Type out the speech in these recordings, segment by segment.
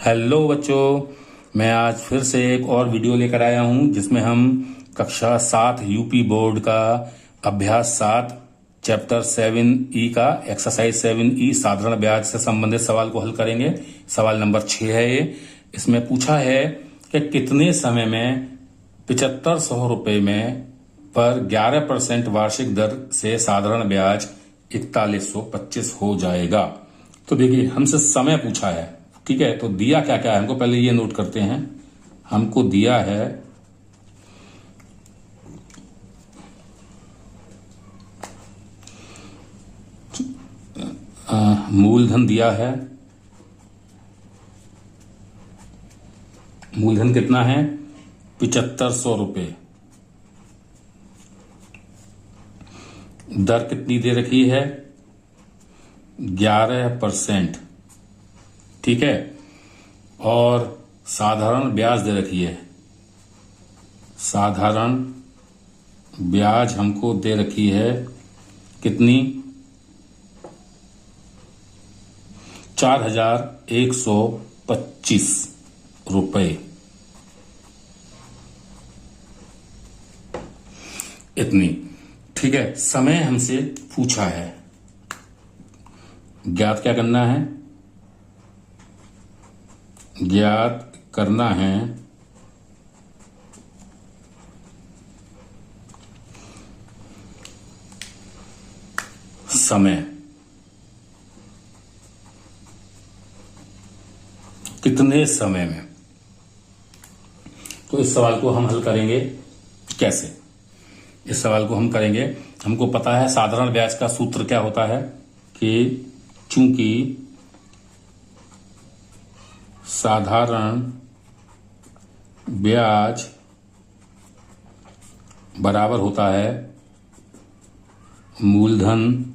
Hello बच्चों, मैं आज फिर से एक और वीडियो लेकर आया हूं जिसमें हम कक्षा 7 यूपी बोर्ड का अभ्यास 7 चैप्टर 7E का एक्सरसाइज 7E साधारण ब्याज से संबंधित सवाल को हल करेंगे। सवाल नंबर 6 है ये। इसमें पूछा है कि कितने समय में 7500 रुपये में पर 11% वार्षिक दर से साधारण ब्याज 4125 हो जाएगा। तो देखिए, हमसे समय पूछा है, ठीक है। तो दिया क्या क्या है हमको, पहले ये नोट करते हैं। हमको दिया है मूलधन दिया है। मूलधन कितना है? 7500 रुपये। दर कितनी दे रखी है? 11%, ठीक है। और साधारण ब्याज दे रखी है। साधारण ब्याज हमको दे रखी है कितनी? 4125 रुपये। इतनी, ठीक है। समय हमसे पूछा है, ज्ञात क्या करना है? ज्ञात करना है समय। कितने समय में? तो इस सवाल को हम हल करेंगे कैसे? इस सवाल को हम करेंगे, हमको पता है साधारण ब्याज का सूत्र क्या होता है कि चूंकि साधारण ब्याज बराबर होता है मूलधन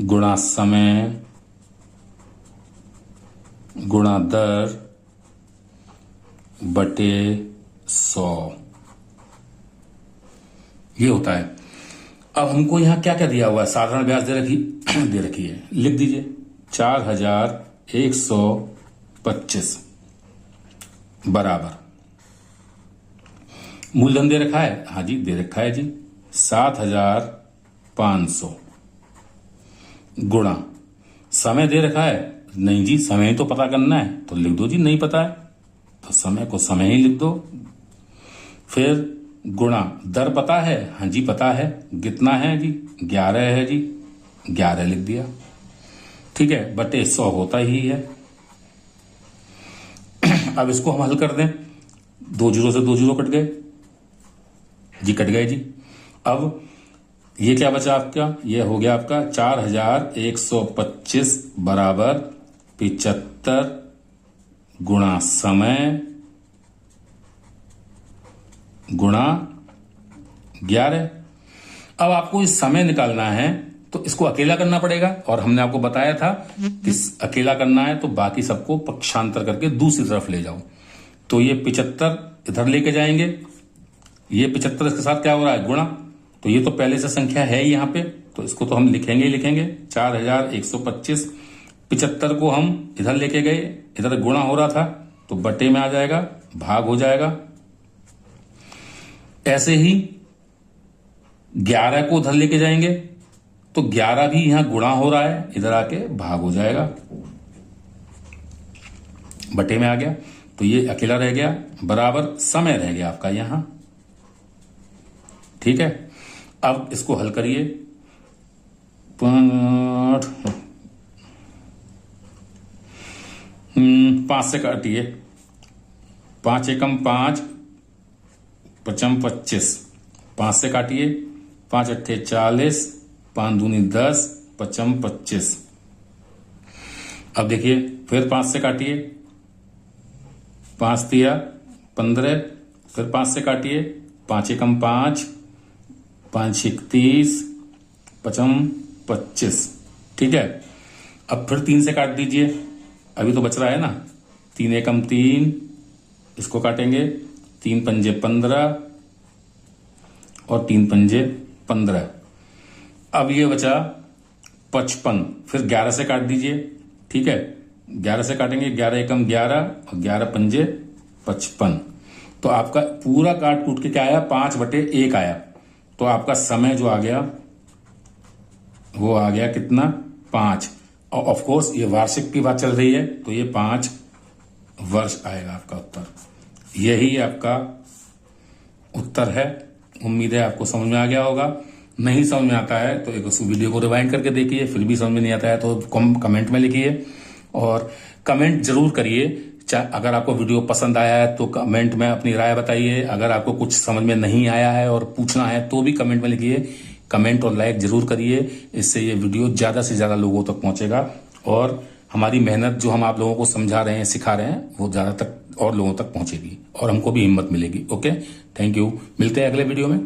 गुणा समय गुणा दर बटे 100, ये होता है। अब हमको यहां क्या क्या दिया हुआ है? साधारण ब्याज दे रखी है, लिख दीजिए 4125 बराबर मूलधन दे रखा है। हाँ जी, दे रखा है जी, 7500 गुणा समय दे रखा है। नहीं जी, समय ही तो पता करना है, तो लिख दो जी, नहीं पता है तो समय को समय ही लिख दो। फिर गुणा दर पता है। हाँ जी, पता है। कितना है जी? 11 है जी, 11 लिख दिया, ठीक है। बटे 100 होता ही है। अब इसको हम हल कर दें। 2 जीरो से 2 जीरो कट गए जी, कट गए जी। अब ये क्या बचा आपका? ये हो गया आपका 4125 बराबर 75 गुणा समय गुणा 11। अब आपको इस समय निकालना है तो इसको अकेला करना पड़ेगा, और हमने आपको बताया था कि अकेला करना है तो बाकी सबको पक्षांतर करके दूसरी तरफ ले जाओ। तो ये 75 इधर लेके जाएंगे, ये 75 इसके साथ क्या हो रहा है? गुणा। तो ये तो पहले से संख्या है ही यहां पे, तो इसको तो हम लिखेंगे ही लिखेंगे। 4125, 75 को हम इधर लेके गए, इधर गुणा हो रहा था तो बटे में आ जाएगा, भाग हो जाएगा। ऐसे ही 11 को उधर लेके जाएंगे तो 11 भी यहां गुणा हो रहा है, इधर आके भाग हो जाएगा, बटे में आ गया। तो ये अकेला रह गया, बराबर समय रह गया आपका यहां, ठीक है। अब इसको हल करिए। 5 से काटिए। 5 एकम 5, 5 25, 5 से काटिए। 5 अट्ठे 40, 5 दूनी 10, 5 25। अब देखिए, फिर 5 से काटिए। 5 दिया 15, फिर 5 से काटिए। 5 एकम 5, 5 31, 5 25, ठीक है। अब फिर 3 से काट दीजिए, अभी तो बच रहा है ना। 3 एकम 3, इसको काटेंगे। 3 पंजे 15 और 3 पंजे 15। अब ये बचा 55, फिर 11 से काट दीजिए, ठीक है। 11 से काटेंगे, 11 एकम 11 और 11 पंजे 55। तो आपका पूरा काट कूट के क्या आया, 5/1 आया। तो आपका समय जो आ गया वो आ गया कितना, 5। और ऑफ कोर्स ये वार्षिक की बात चल रही है, तो ये 5 वर्ष आएगा आपका उत्तर। यही आपका उत्तर है। उम्मीद है आपको समझ में आ गया होगा। नहीं समझ में आता है तो एक उस वीडियो को रिवाइंड करके देखिए, फिर भी समझ में नहीं आता है तो कमेंट में लिखिए और कमेंट जरूर करिए। अगर आपको वीडियो पसंद आया है तो कमेंट में अपनी राय बताइए। अगर आपको कुछ समझ में नहीं आया है और पूछना है तो भी कमेंट में लिखिए। कमेंट और लाइक जरूर करिए, इससे ये वीडियो ज्यादा से ज्यादा लोगों तक पहुंचेगा और हमारी मेहनत जो हम आप लोगों को समझा रहे हैं, सिखा रहे हैं, वो ज्यादा तक और लोगों तक पहुंचेगी और हमको भी हिम्मत मिलेगी। Okay, thank you. मिलते हैं अगले वीडियो में।